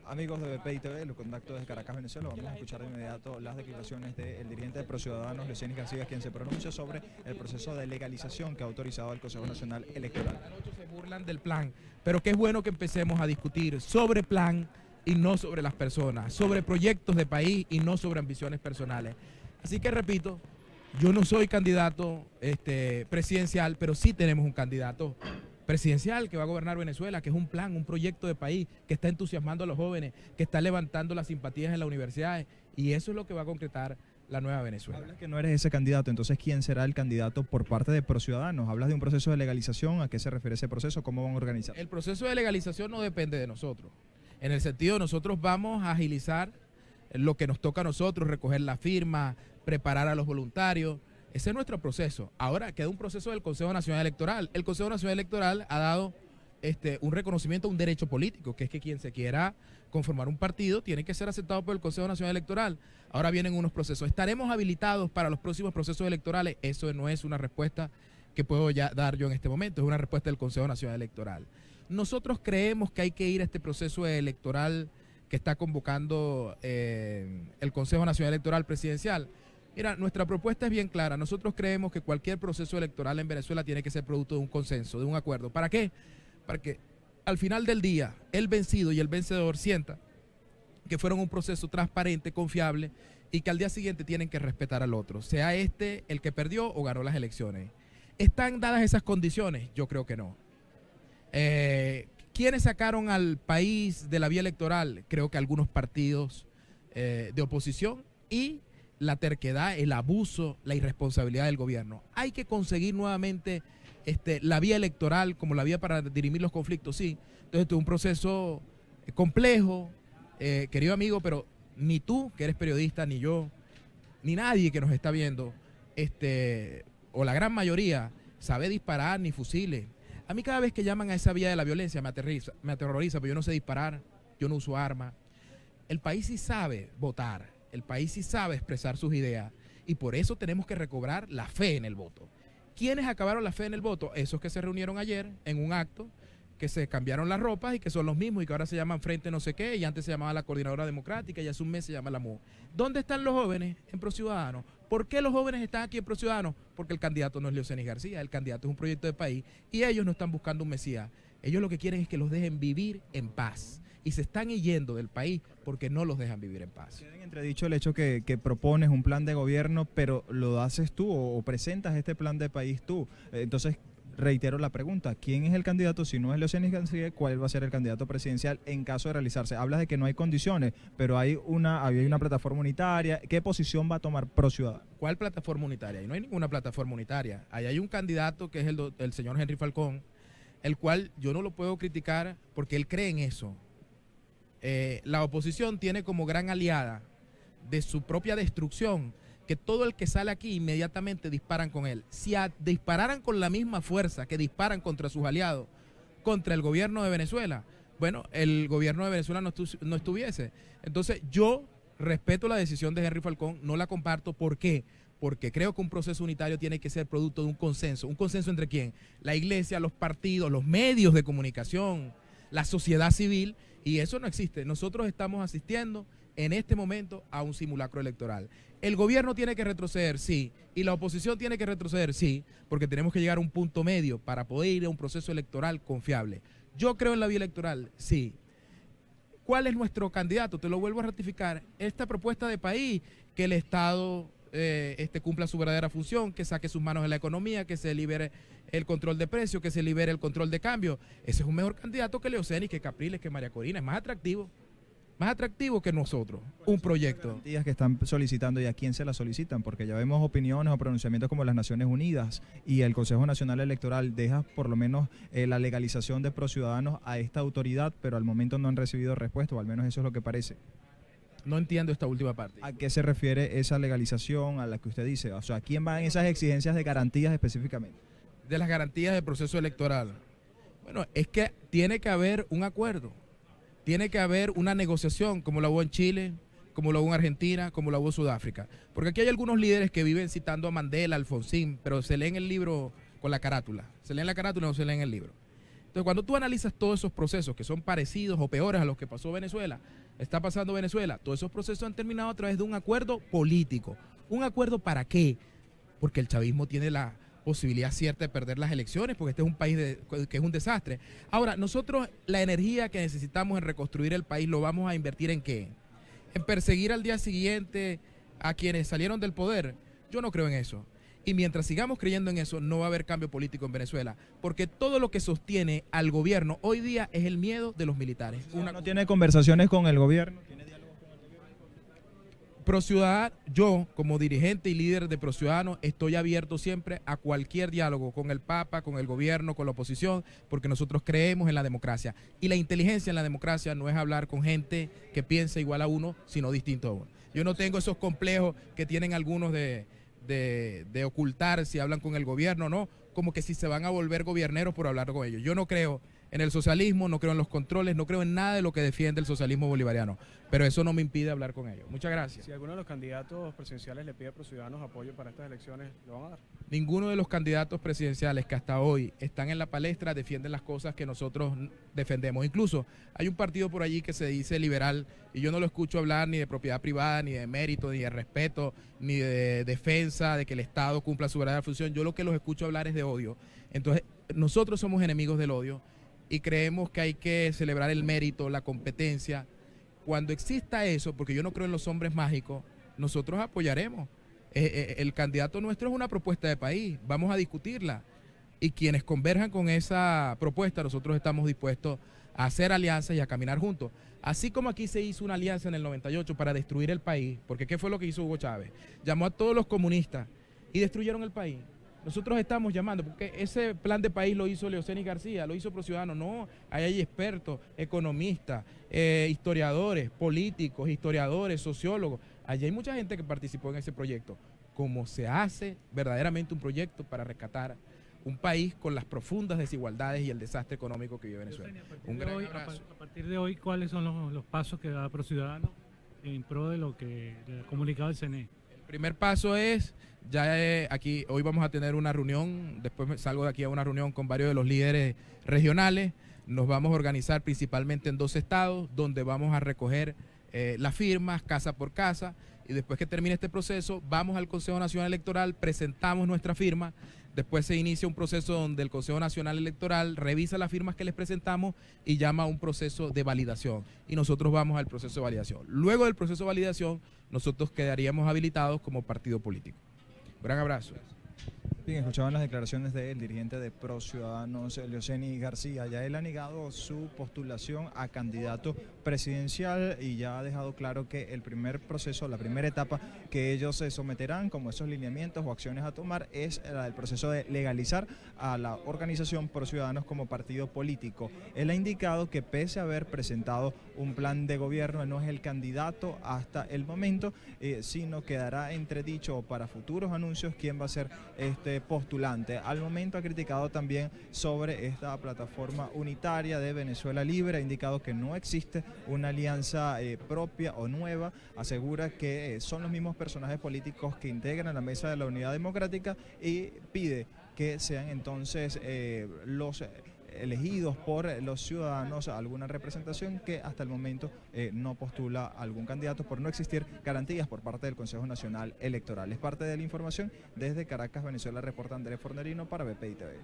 Amigos de BPI TV, los contactos de Caracas, Venezuela, vamos a escuchar de inmediato las declaraciones del dirigente de ProCiudadanos, Leocenis García, quien se pronuncia sobre el proceso de legalización que ha autorizado el Consejo Nacional Electoral. Se burlan del plan, pero qué bueno que empecemos a discutir sobre plan y no sobre las personas, sobre proyectos de país y no sobre ambiciones personales. Así que repito, yo no soy candidato presidencial, pero sí tenemos un candidato presidencial que va a gobernar Venezuela, que es un plan, un proyecto de país, que está entusiasmando a los jóvenes, que está levantando las simpatías en las universidades, y eso es lo que va a concretar la nueva Venezuela. Hablas que no eres ese candidato, entonces ¿quién será el candidato por parte de ProCiudadanos? Hablas de un proceso de legalización, ¿a qué se refiere ese proceso? ¿Cómo van a organizar? El proceso de legalización no depende de nosotros, en el sentido nosotros vamos a agilizar lo que nos toca a nosotros, recoger la firma, preparar a los voluntarios. Ese es nuestro proceso. Ahora queda un proceso del Consejo Nacional Electoral. El Consejo Nacional Electoral ha dado un reconocimiento a un derecho político, que es que quien se quiera conformar un partido tiene que ser aceptado por el Consejo Nacional Electoral. Ahora vienen unos procesos. ¿Estaremos habilitados para los próximos procesos electorales? Eso no es una respuesta que puedo ya dar yo en este momento, es una respuesta del Consejo Nacional Electoral. Nosotros creemos que hay que ir a este proceso electoral que está convocando el Consejo Nacional Electoral Presidencial. Mira, nuestra propuesta es bien clara. Nosotros creemos que cualquier proceso electoral en Venezuela tiene que ser producto de un consenso, de un acuerdo. ¿Para qué? Para que al final del día el vencido y el vencedor sientan que fueron un proceso transparente, confiable y que al día siguiente tienen que respetar al otro, sea este el que perdió o ganó las elecciones. ¿Están dadas esas condiciones? Yo creo que no. ¿Quiénes sacaron al país de la vía electoral? Creo que algunos partidos de oposición y la terquedad, el abuso, la irresponsabilidad del gobierno. Hay que conseguir nuevamente la vía electoral como la vía para dirimir los conflictos, sí. Entonces, esto es un proceso complejo, querido amigo, pero ni tú, que eres periodista, ni yo, ni nadie que nos está viendo, o la gran mayoría, sabe disparar ni fusiles. A mí cada vez que llaman a esa vía de la violencia me aterroriza, pero yo no sé disparar, yo no uso armas. El país sí sabe votar. El país sí sabe expresar sus ideas y por eso tenemos que recobrar la fe en el voto. ¿Quiénes acabaron la fe en el voto? Esos que se reunieron ayer en un acto, que se cambiaron las ropas y que son los mismos y que ahora se llaman Frente no sé qué y antes se llamaba la Coordinadora Democrática y hace un mes se llama la MU. ¿Dónde están los jóvenes? En ProCiudadanos. ¿Por qué los jóvenes están aquí en ProCiudadanos? Porque el candidato no es Leocenis García, el candidato es un proyecto de país y ellos no están buscando un mesías. Ellos lo que quieren es que los dejen vivir en paz. Y se están yendo del país porque no los dejan vivir en paz. Queda en entredicho el hecho que propones un plan de gobierno, pero lo haces tú o presentas este plan de país tú. Entonces, reitero la pregunta, ¿quién es el candidato? Si no es Leocenis García, ¿cuál va a ser el candidato presidencial en caso de realizarse? Hablas de que no hay condiciones, pero hay una plataforma unitaria. ¿Qué posición va a tomar ProCiudadanos? ¿Cuál plataforma unitaria? Y no hay ninguna plataforma unitaria. Ahí hay un candidato que es el señor Henry Falcón, el cual yo no lo puedo criticar porque él cree en eso. La oposición tiene como gran aliada de su propia destrucción que todo el que sale aquí inmediatamente disparan con él. Si dispararan con la misma fuerza que disparan contra sus aliados, contra el gobierno de Venezuela, bueno, el gobierno de Venezuela no estuviese. Entonces yo respeto la decisión de Henry Falcón, no la comparto. ¿Por qué? Porque creo que un proceso unitario tiene que ser producto de un consenso. ¿Un consenso entre quién? La iglesia, los partidos, los medios de comunicación, la sociedad civil, y eso no existe. Nosotros estamos asistiendo en este momento a un simulacro electoral. El gobierno tiene que retroceder, sí, y la oposición tiene que retroceder, sí, porque tenemos que llegar a un punto medio para poder ir a un proceso electoral confiable. Yo creo en la vía electoral, sí. ¿Cuál es nuestro candidato? Te lo vuelvo a ratificar. Esta propuesta de país, que el Estado cumpla su verdadera función, que saque sus manos de la economía, que se libere el control de precios, que se libere el control de cambio. Ese es un mejor candidato que Leocenis, que Capriles, que María Corina. Es más atractivo que nosotros, un proyecto. Garantías que están solicitando y a quién se las solicitan, porque ya vemos opiniones o pronunciamientos como las Naciones Unidas y el Consejo Nacional Electoral deja por lo menos la legalización de ProCiudadanos a esta autoridad, pero al momento no han recibido respuesta, o al menos eso es lo que parece. No entiendo esta última parte. ¿A qué se refiere esa legalización a la que usted dice? O sea, ¿a quién van esas exigencias de garantías específicamente? De las garantías del proceso electoral. Bueno, es que tiene que haber un acuerdo, tiene que haber una negociación, como la hubo en Chile, como la hubo en Argentina, como la hubo en Sudáfrica. Porque aquí hay algunos líderes que viven citando a Mandela, Alfonsín, pero se leen el libro con la carátula. Se leen la carátula y no se leen el libro. Entonces, cuando tú analizas todos esos procesos que son parecidos o peores a los que pasó Venezuela, está pasando Venezuela, todos esos procesos han terminado a través de un acuerdo político. ¿Un acuerdo para qué? Porque el chavismo tiene la posibilidad cierta de perder las elecciones, porque este es un país que es un desastre. Ahora, nosotros la energía que necesitamos en reconstruir el país lo vamos a invertir ¿en qué? En perseguir al día siguiente a quienes salieron del poder. Yo no creo en eso. Y mientras sigamos creyendo en eso, no va a haber cambio político en Venezuela, porque todo lo que sostiene al gobierno hoy día es el miedo de los militares. ¿No tiene conversaciones con el gobierno? ¿Tiene diálogos con el gobierno? ProCiudadano, yo como dirigente y líder de ProCiudadano estoy abierto siempre a cualquier diálogo con el Papa, con el gobierno, con la oposición, porque nosotros creemos en la democracia. Y la inteligencia en la democracia no es hablar con gente que piensa igual a uno, sino distinto a uno. Yo no tengo esos complejos que tienen algunos de ocultar si hablan con el gobierno, no, como que si se van a volver gobierneros por hablar con ellos. Yo no creo en el socialismo, no creo en los controles, no creo en nada de lo que defiende el socialismo bolivariano, pero eso no me impide hablar con ellos. Muchas gracias. Si alguno de los candidatos presidenciales le pide a ProCiudadanos apoyo para estas elecciones, ¿lo van a dar? Ninguno de los candidatos presidenciales que hasta hoy están en la palestra defienden las cosas que nosotros defendemos. Incluso hay un partido por allí que se dice liberal y yo no lo escucho hablar ni de propiedad privada, ni de mérito, ni de respeto, ni de defensa, de que el Estado cumpla su verdadera función. Yo lo que los escucho hablar es de odio. Entonces, nosotros somos enemigos del odio y creemos que hay que celebrar el mérito, la competencia. Cuando exista eso, porque yo no creo en los hombres mágicos, nosotros apoyaremos. El candidato nuestro es una propuesta de país, vamos a discutirla y quienes converjan con esa propuesta, nosotros estamos dispuestos a hacer alianzas y a caminar juntos. Así como aquí se hizo una alianza en el 98 para destruir el país, porque ¿qué fue lo que hizo Hugo Chávez? Llamó a todos los comunistas y destruyeron el país. Nosotros estamos llamando, porque ese plan de país lo hizo Leocenis García, lo hizo ProCiudadano, no, ahí hay expertos, economistas, historiadores, políticos, historiadores, sociólogos. Allí hay mucha gente que participó en ese proyecto. Como se hace verdaderamente un proyecto para rescatar un país con las profundas desigualdades y el desastre económico que vive Venezuela. Un gran abrazo. A partir de hoy, ¿cuáles son los pasos que da ProCiudadano en pro de lo que del comunicado del CNE? El primer paso es, aquí hoy vamos a tener una reunión, después salgo de aquí a una reunión con varios de los líderes regionales, nos vamos a organizar principalmente en 2 estados, donde vamos a recoger las firmas casa por casa, y después que termine este proceso vamos al Consejo Nacional Electoral, presentamos nuestra firma, después se inicia un proceso donde el Consejo Nacional Electoral revisa las firmas que les presentamos y llama a un proceso de validación, y nosotros vamos al proceso de validación. Luego del proceso de validación nosotros quedaríamos habilitados como partido político. Gran abrazo. Bien, escuchaban las declaraciones del dirigente de ProCiudadanos, Leocenis García. Ya él ha negado su postulación a candidato presidencial y ya ha dejado claro que el primer proceso, la primera etapa que ellos se someterán como esos lineamientos o acciones a tomar es el proceso de legalizar a la organización ProCiudadanos como partido político. Él ha indicado que pese a haber presentado un plan de gobierno, él no es el candidato hasta el momento, sino quedará entredicho para futuros anuncios quién va a ser este postulante. Al momento ha criticado también sobre esta plataforma unitaria de Venezuela Libre, ha indicado que no existe una alianza propia o nueva, asegura que son los mismos personajes políticos que integran la mesa de la unidad democrática y pide que sean entonces los elegidos por los ciudadanos a alguna representación, que hasta el momento no postula algún candidato por no existir garantías por parte del Consejo Nacional Electoral. Es parte de la información desde Caracas, Venezuela, reporta Andrés Fornerino para BPI TV.